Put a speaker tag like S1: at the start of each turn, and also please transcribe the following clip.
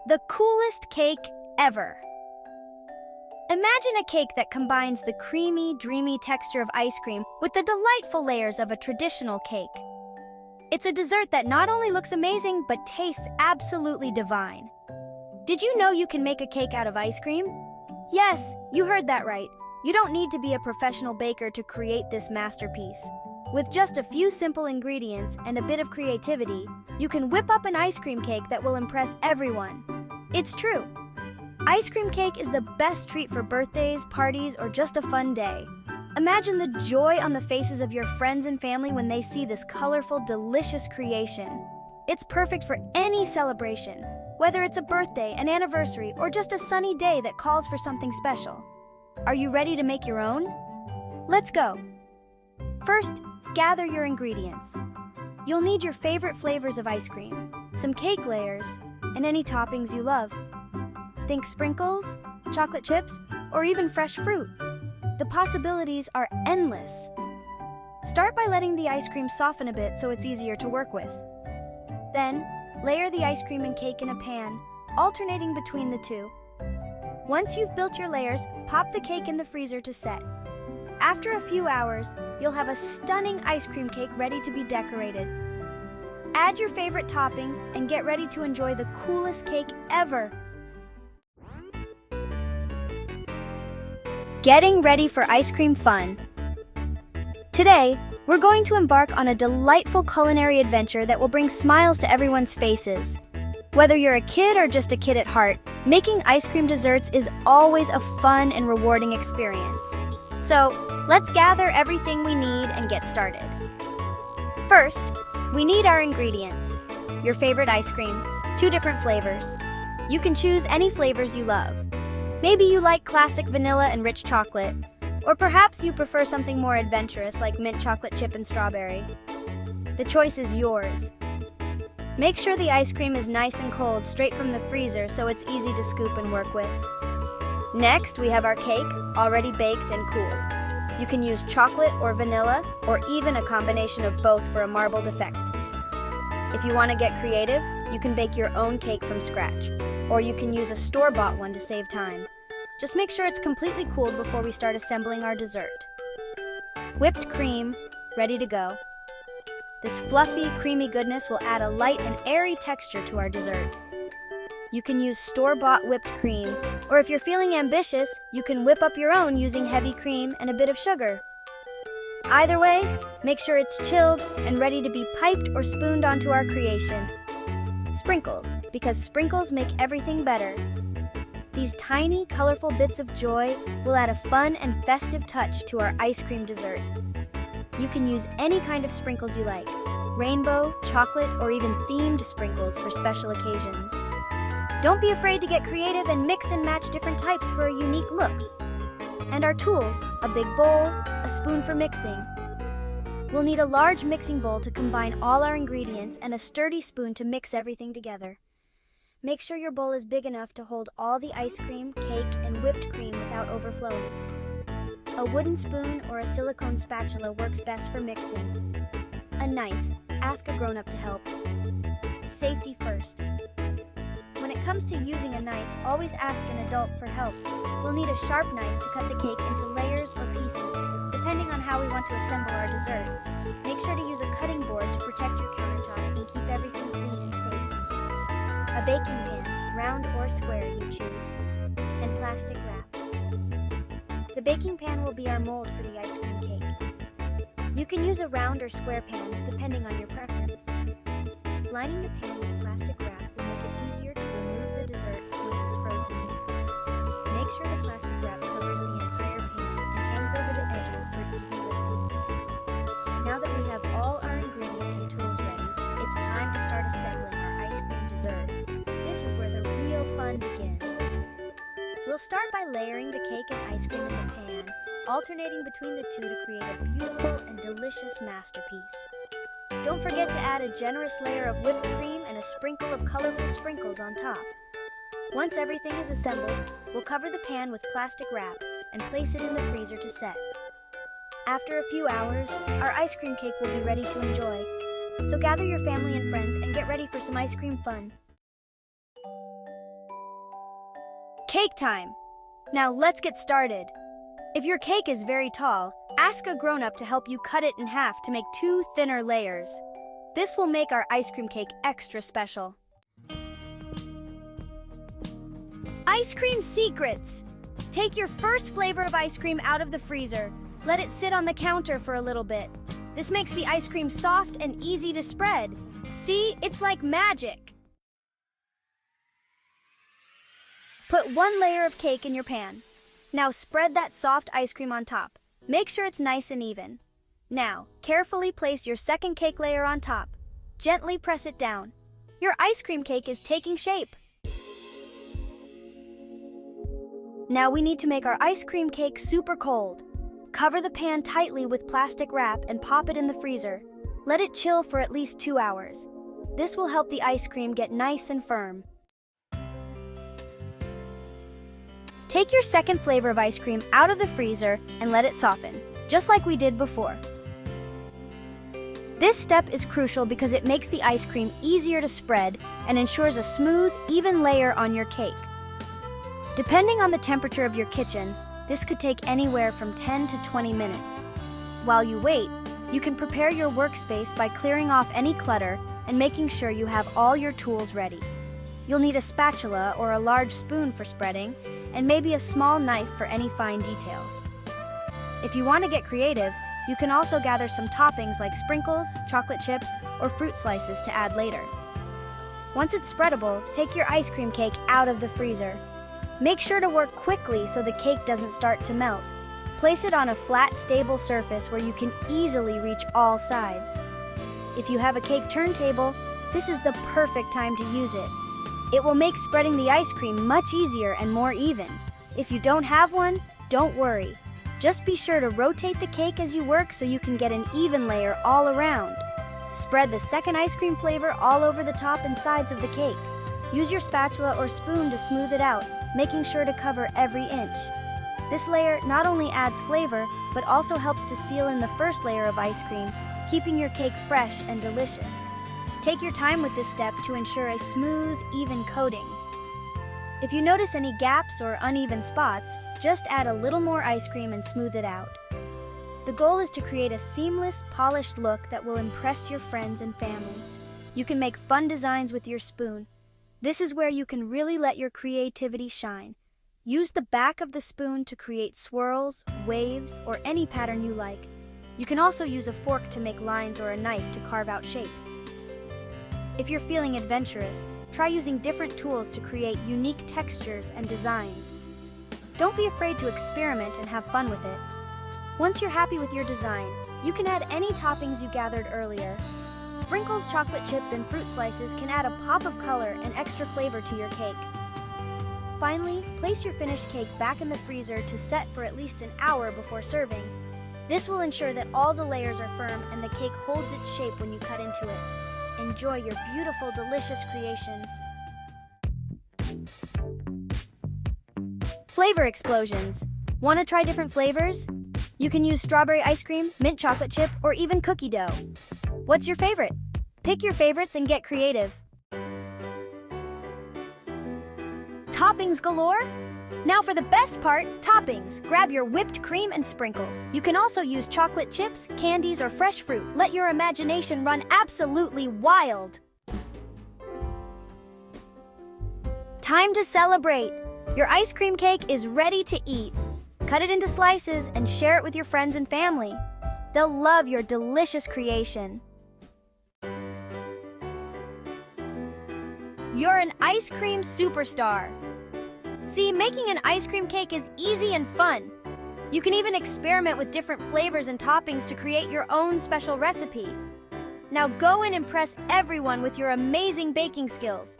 S1: The coolest cake ever. Imagine a cake that combines the creamy, dreamy texture of ice cream with the delightful layers of a traditional cake. It's a dessert that not only looks amazing, but tastes absolutely divine. Did you know you can make a cake out of ice cream? Yes, you heard that right. You don't need to be a professional baker to create this masterpiece. With just a few simple ingredients and a bit of creativity, you can whip up an ice cream cake that will impress everyone. It's true. Ice cream cake is the best treat for birthdays, parties, or just a fun day. Imagine the joy on the faces of your friends and family when they see this colorful, delicious creation. It's perfect for any celebration, whether it's a birthday, an anniversary, or just a sunny day that calls for something special. Are you ready to make your own? Let's go. First, gather your ingredients. You'll need your favorite flavors of ice cream, some cake layers, and any toppings you love. Think sprinkles, chocolate chips, or even fresh fruit. The possibilities are endless. Start by letting the ice cream soften a bit so it's easier to work with. Then, layer the ice cream and cake in a pan, alternating between the two. Once you've built your layers, pop the cake in the freezer to set. After a few hours, you'll have a stunning ice cream cake ready to be decorated. Add your favorite toppings and get ready to enjoy the coolest cake ever. Getting ready for ice cream fun. Today, we're going to embark on a delightful culinary adventure that will bring smiles to everyone's faces. Whether you're a kid or just a kid at heart, making ice cream desserts is always a fun and rewarding experience. So, let's gather everything we need and get started. First, we need our ingredients. Your favorite ice cream, 2 different flavors. You can choose any flavors you love. Maybe you like classic vanilla and rich chocolate, or perhaps you prefer something more adventurous like mint chocolate chip and strawberry. The choice is yours. Make sure the ice cream is nice and cold straight from the freezer so it's easy to scoop and work with. Next, we have our cake, already baked and cooled. You can use chocolate or vanilla, or even a combination of both for a marbled effect. If you want to get creative, you can bake your own cake from scratch, or you can use a store-bought one to save time. Just make sure it's completely cooled before we start assembling our dessert. Whipped cream, ready to go. This fluffy, creamy goodness will add a light and airy texture to our dessert. You can use store-bought whipped cream, or if you're feeling ambitious, you can whip up your own using heavy cream and a bit of sugar. Either way, make sure it's chilled and ready to be piped or spooned onto our creation. Sprinkles, because sprinkles make everything better. These tiny, colorful bits of joy will add a fun and festive touch to our ice cream dessert. You can use any kind of sprinkles you like, rainbow, chocolate, or even themed sprinkles for special occasions. Don't be afraid to get creative and mix and match different types for a unique look. And our tools, a big bowl, a spoon for mixing. We'll need a large mixing bowl to combine all our ingredients and a sturdy spoon to mix everything together. Make sure your bowl is big enough to hold all the ice cream, cake, and whipped cream without overflowing. A wooden spoon or a silicone spatula works best for mixing. A knife. Ask a grown-up to help. Safety first. When it comes to using a knife, always ask an adult for help. We'll need a sharp knife to cut the cake into layers or pieces, depending on how we want to assemble our dessert. Make sure to use a cutting board to protect your countertops and keep everything clean and safe. A baking pan, round or square you choose, and plastic wrap. The baking pan will be our mold for the ice cream cake. You can use a round or square pan, depending on your preference. Lining the pan with plastic wrap will make it easier to remove the dessert once it's frozen. Make sure the plastic wrap covers the entire pan and hangs over the edges for easy lifting. Now that we have all our ingredients and tools ready, it's time to start assembling our ice cream dessert. This is where the real fun begins. We'll start by layering the cake and ice cream in the pan, alternating between the two to create a beautiful and delicious masterpiece. Don't forget to add a generous layer of whipped cream and a sprinkle of colorful sprinkles on top. Once everything is assembled, we'll cover the pan with plastic wrap and place it in the freezer to set. After a few hours, our ice cream cake will be ready to enjoy. So gather your family and friends and get ready for some ice cream fun. Cake time! Now let's get started. If your cake is very tall, ask a grown-up to help you cut it in half to make 2 thinner layers. This will make our ice cream cake extra special. Ice cream secrets! Take your first flavor of ice cream out of the freezer. Let it sit on the counter for a little bit. This makes the ice cream soft and easy to spread. See, it's like magic. Put 1 layer of cake in your pan. Now spread that soft ice cream on top. Make sure it's nice and even. Now, carefully place your second cake layer on top. Gently press it down. Your ice cream cake is taking shape. Now we need to make our ice cream cake super cold. Cover the pan tightly with plastic wrap and pop it in the freezer. Let it chill for at least 2 hours. This will help the ice cream get nice and firm. Take your second flavor of ice cream out of the freezer and let it soften, just like we did before. This step is crucial because it makes the ice cream easier to spread and ensures a smooth, even layer on your cake. Depending on the temperature of your kitchen, this could take anywhere from 10 to 20 minutes. While you wait, you can prepare your workspace by clearing off any clutter and making sure you have all your tools ready. You'll need a spatula or a large spoon for spreading, and maybe a small knife for any fine details. If you want to get creative, you can also gather some toppings like sprinkles, chocolate chips, or fruit slices to add later. Once it's spreadable, take your ice cream cake out of the freezer. Make sure to work quickly so the cake doesn't start to melt. Place it on a flat, stable surface where you can easily reach all sides. If you have a cake turntable, this is the perfect time to use it. It will make spreading the ice cream much easier and more even. If you don't have one, don't worry. Just be sure to rotate the cake as you work so you can get an even layer all around. Spread the second ice cream flavor all over the top and sides of the cake. Use your spatula or spoon to smooth it out, making sure to cover every inch. This layer not only adds flavor, but also helps to seal in the first layer of ice cream, keeping your cake fresh and delicious. Take your time with this step to ensure a smooth, even coating. If you notice any gaps or uneven spots, just add a little more ice cream and smooth it out. The goal is to create a seamless, polished look that will impress your friends and family. You can make fun designs with your spoon. This is where you can really let your creativity shine. Use the back of the spoon to create swirls, waves, or any pattern you like. You can also use a fork to make lines or a knife to carve out shapes. If you're feeling adventurous, try using different tools to create unique textures and designs. Don't be afraid to experiment and have fun with it. Once you're happy with your design, you can add any toppings you gathered earlier. Sprinkles, chocolate chips, and fruit slices can add a pop of color and extra flavor to your cake. Finally, place your finished cake back in the freezer to set for at least an hour before serving. This will ensure that all the layers are firm and the cake holds its shape when you cut into it. Enjoy your beautiful, delicious creation. Flavor explosions. Want to try different flavors? You can use strawberry ice cream, mint chocolate chip, or even cookie dough. What's your favorite? Pick your favorites and get creative. Toppings galore? Now for the best part, toppings. Grab your whipped cream and sprinkles. You can also use chocolate chips, candies, or fresh fruit. Let your imagination run absolutely wild. Time to celebrate. Your ice cream cake is ready to eat. Cut it into slices and share it with your friends and family. They'll love your delicious creation. You're an ice cream superstar. See, making an ice cream cake is easy and fun. You can even experiment with different flavors and toppings to create your own special recipe. Now go and impress everyone with your amazing baking skills.